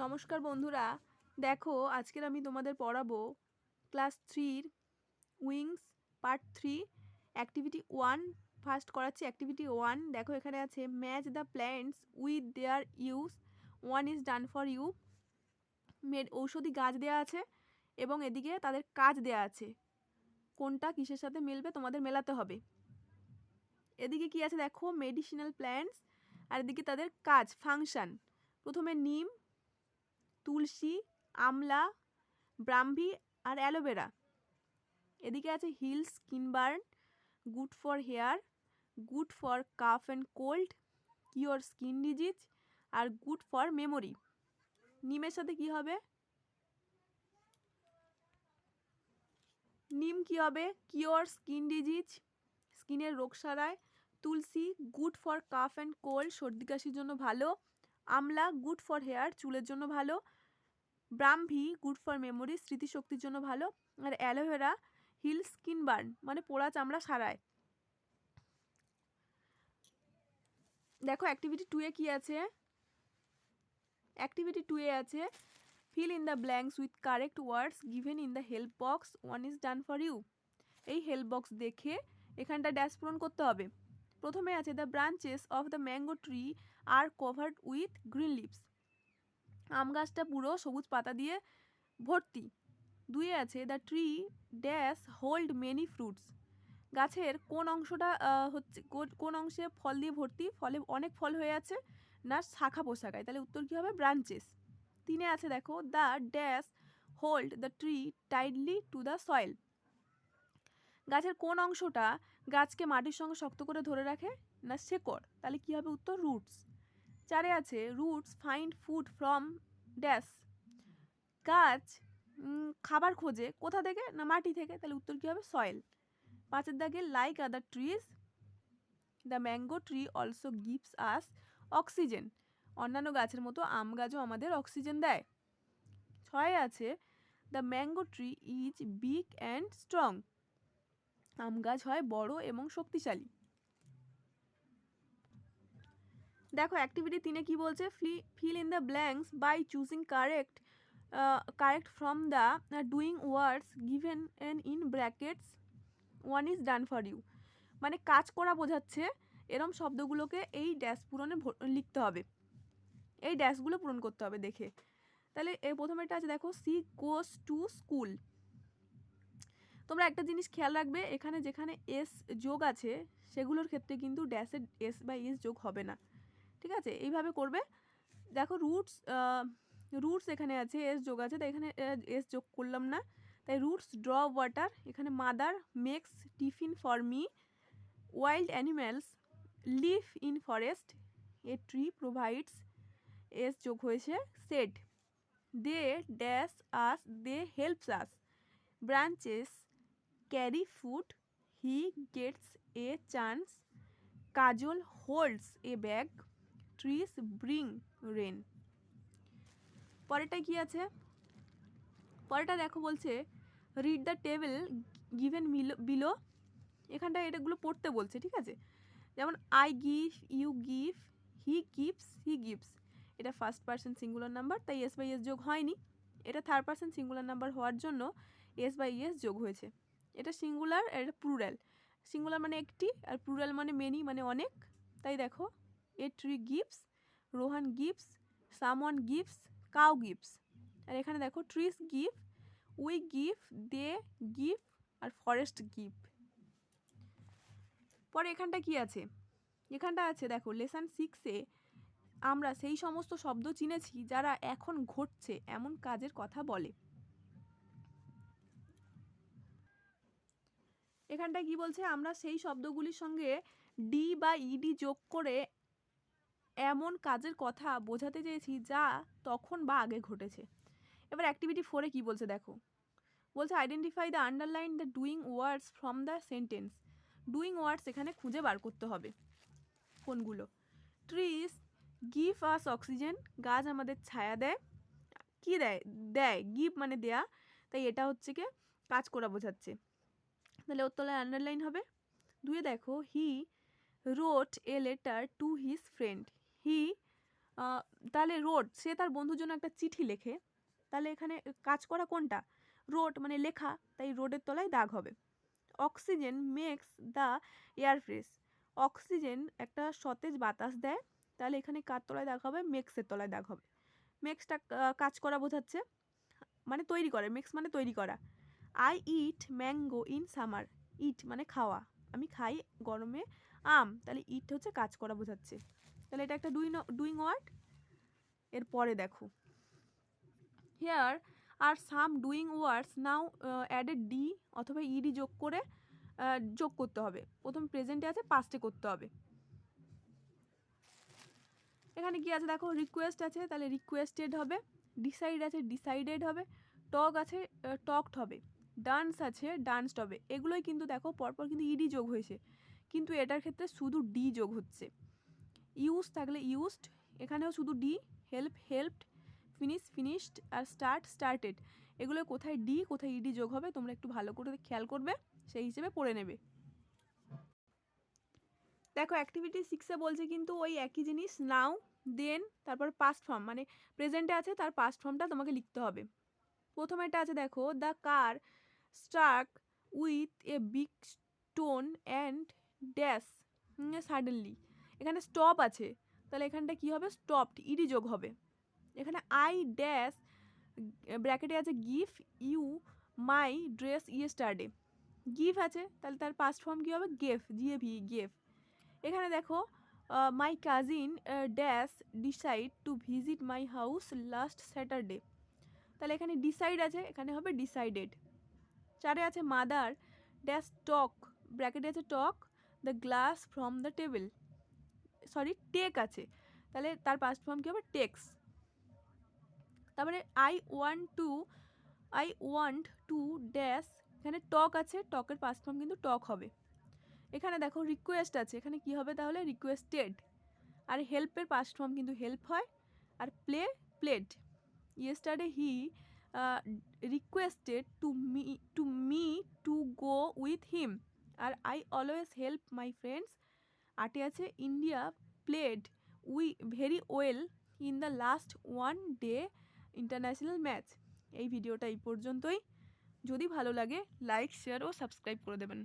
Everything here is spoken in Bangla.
নমস্কার বন্ধুরা, দেখো আজকের আমি তোমাদের পড়াবো class 3 wings part 3 activity 1। First করাচ্ছি অ্যাক্টিভিটি 1। দেখো এখানে আছে match the plants with their use, one is done for you. ঔষধি গাছ দেওয়া আছে এবং এদিকে তাদের কাজ দেওয়া আছে, কোনটা কিসের সাথে মিলবে তোমাদের মেলাতে হবে। এদিকে কি আছে দেখো, মেডিসিনাল প্ল্যান্টস, আর এদিকে তাদের কাজ ফাংশন। প্রথমে নিম, তুলসী, আমলা, ব্রাহ্মী আর অ্যালোভেরা। এদিকে আছে heal skin burn, good for hair, good for cough and cold, cure skin disease আর গুড ফর মেমোরি। নিমের সাথে কি হবে? নিম কি হবে? কিওর স্কিন ডিজিজ, স্কিনের রোগ সারায়। Tulsi good for cough and cold, সর্দি কাশির জন্য ভালো। আমলা গুড ফর হেয়ার, চুলের জন্য ভালো। ব্রাহ্মী গুড ফর মেমোরি, স্মৃতিশক্তির জন্য ভালো। আর অ্যালোভেরা হিল স্কিন বার্ন, মানে পোড়া চামড়া সারায়। দেখো অ্যাক্টিভিটি 2 এ কি আছে? অ্যাক্টিভিটি 2 এ আছে fill in the blanks with correct words given in the help box, one is done for you. এই হেল্প বক্স দেখে এখানটা ড্যাশ পূরণ করতে হবে। প্রথমে আছে the branches of the mango tree are covered with green leaves, আম গাছটা পুরো সবুজ পাতা দিয়ে ভর্তি। 2 এ আছে the tree dash hold many fruits, গাছের কোন অংশটা হচ্ছে কোন অংশে ফল দিয়ে ভর্তি, ফলে অনেক ফল হয়ে আছে, না শাখা পোশাকায়, তাহলে উত্তর কী হবে? ব্রাঞ্চেস। 3 এ আছে দেখো the dash hold the tree tightly to the soil, গাছের কোন অংশটা গাছকে মাটির সঙ্গে শক্ত করে ধরে রাখে, না শেকড়, তাহলে কী হবে উত্তর? রুটস। 4 এ আছে roots find food from dash, গাছ খাবার খোঁজে কোথা থেকে, না মাটি থেকে, তাহলে উত্তর কী হবে? সয়েল। 5 এর দাগে like other trees the mango tree also gives us oxygen, অন্যান্য গাছের মতো আম গাছও আমাদের অক্সিজেন দেয়। 6 আছে the mango tree is big and strong, আম গাছ হয় বড় এবং শক্তিশালী। দেখো অ্যাক্টিভিটি 3 এ কি বলছে, fill in the blanks by choosing correct from the doing words given in brackets, one is done for you. মানে কাজ করা বোঝাচ্ছে এরম শব্দগুলোকে এই ড্যাশ পূরণে লিখতে হবে, এই ড্যাশগুলো পূরণ করতে হবে দেখে। তাহলে এই প্রথমেটা আছে দেখো সি গোস টু স্কুল। তোমরা একটা জিনিস খেয়াল রাখবে, এখানে যেখানে এস যোগ আছে সেগুলোর ক্ষেত্রে কিন্তু ড্যাশের এস বা এস যোগ হবে না, ঠিক আছে? এইভাবে করবে। দেখো রুটস এখানে আছে, এস যোগ আছে, তাই এখানে এস যোগ করলাম না, তাই রুটস ড্র ওয়াটার, এখানে mother makes tiffin for me, wild animals live in forest, a tree provides, S যোগ হয়েছে said, they dash us, they helps us, branches carry food, he gets a chance, Kajal holds a bag, trees bring rain. পরেরটায় কি আছে? পরেরটা দেখো বলছে read the table given below, এখানটায় এটাগুলো পড়তে বলছে, ঠিক আছে? যেমন I give, you give, he gives, he gives, এটা ফার্স্ট পারসন সিঙ্গুলার নাম্বার, তাই এস বাই এস যোগ হয়নি। এটা থার্ড পারসন সিঙ্গুলার নাম্বার হওয়ার জন্য এস বাই এস যোগ হয়েছে। এটা সিঙ্গুলার, এটা প্লুরাল। সিঙ্গুলার মানে একটি আর প্লুরাল মানে মেনি মানে অনেক, তাই দেখো a tree gives, Rohan gives, someone gives, cow gives. আর এখানে দেখো trees give, we give, they give আর ফরেস্ট গিভ। পরে এখানটা কি আছে? এখানটা আছে দেখো লেসন 6-এ আমরা সেই সমস্ত শব্দ চিনেছি যারা এখন ঘটছে এমন কাজের কথা বলে। এখানটা কি বলছে, আমরা সেই শব্দগুলির সঙ্গে ডি বা ইডি যোগ করে এমন কাজের কথা বোঝাতে চেয়েছি যা তখন বা আগে ঘটেছে। এবার অ্যাক্টিভিটি 4-এ কি বলছে দেখো, বলছে identify the underline the doing words from the sentence. Doing ওয়ার্ডস এখানে খুঁজে বার করতে হবে কোনগুলো। ট্রিজ গিভ আস অক্সিজেন, গাছ আমাদের ছায়া দেয়। কি দেয়? দেয়, গিভ মানে দেয়া, তাই এটা হচ্ছে কি কাজ করা বোঝাচ্ছে, তাহলে ওর তলায় আন্ডারলাইন হবে। 2-এ দেখো he wrote a letter to his friend, he তাহলে রোড, সে তার বন্ধুর জন্য একটা চিঠি লেখে, তাহলে এখানে কাজ করা কোনটা? রোড মানে লেখা, তাই রোডের তলায় দাগ হবে। Oxygen makes the air fresh, oxygen একটা সতেজ বাতাস দেয়, তাহলে এখানে কার তলায় দাগ হবে? মেক্সের তলায় দাগ হবে। মেক্সটা কাজ করা বোঝাচ্ছে, মানে তৈরি করে, মেক্স মানে তৈরি করা। I eat mango in summer, eat মানে খাওয়া, আমি খাই গরমে আম, তাহলে ইট হচ্ছে কাজ করা বোঝাচ্ছে, তাহলে এটা একটা ডুইং ওয়ার্ড। এরপরে দেখো, here are some doing words, now added D অথবা ইডি যোগ করতে হবে। প্রথম প্রেজেন্টে আছে, পাস্টে করতে হবে। এখানে কি আছে দেখো, রিকোয়েস্ট আছে, তাহলে রিকোয়েস্টেড হবে। ডিসাইড আছে, ডিসাইডেড হবে। টক আছে, টকড হবে। ডান্স আছে, ডান্সড হবে। এগুলোই কিন্তু দেখো পরপর কিন্তু ইডি যোগ হয়েছে, কিন্তু এটার ক্ষেত্রে শুধু ডি যোগ হচ্ছে। ইউজ থাকলে ইউজড, এখানেও শুধু D. Help helped, finish finished, আর স্টার্ট স্টার্টেড, এগুলো কোথায় ডি কোথায় ইডি যোগ হবে তোমরা একটু ভালো করে খেয়াল করবে, সেই হিসেবে পড়ে নেবে। দেখো অ্যাক্টিভিটি 6-এ বলছে কিন্তু ওই একই জিনিস, নাও দেন তারপর পাস্ট ফর্ম, মানে প্রেজেন্টে আছে তার পাস্ট ফর্মটা তোমাকে লিখতে হবে। প্রথমেটা আছে দেখো, the car struck with a big stone and dash suddenly, এখানে স্টপ আছে, তাহলে এখানটা কি হবে? স্টপড, ইডি যোগ হবে। এখানে আই ড্যাশ ব্র্যাকেটে আছে give you my dress yesterday, give আছে, তাহলে তার পাস্ট ফর্ম কী হবে? Gave, GAV, gave. এখানে দেখো my cousin dash decide to visit my house last Saturday, তাহলে এখানে ডিসাইড আছে, এখানে হবে ডিসাইডেড। 4-এ আছে মাদার ড্যাশ টক, ব্র্যাকেটে আছে took the glass from the table, sorry take আছে, তাহলে তার পাস্ট ফর্ম কী হবে? টেক্স। তারপরে আই ওয়ান্ট টু ড্যাশ, এখানে টক আছে, টকের পাস্ট ফর্ম কিন্তু টক হবে। এখানে দেখো রিকোয়েস্ট আছে, এখানে কি হবে তাহলে? রিকোয়েস্টেড। আর হেল্পের পাস্ট ফর্ম কিন্তু হেল্প হয়। আর played, yesterday he requested to me to go with him. আর I always help my friends. 8-এ আছে India played very well in the last one day international match. এই ভিডিওটা এই পর্যন্তই, যদি ভালো লাগে লাইক শেয়ার ও সাবস্ক্রাইব করে দেবেন।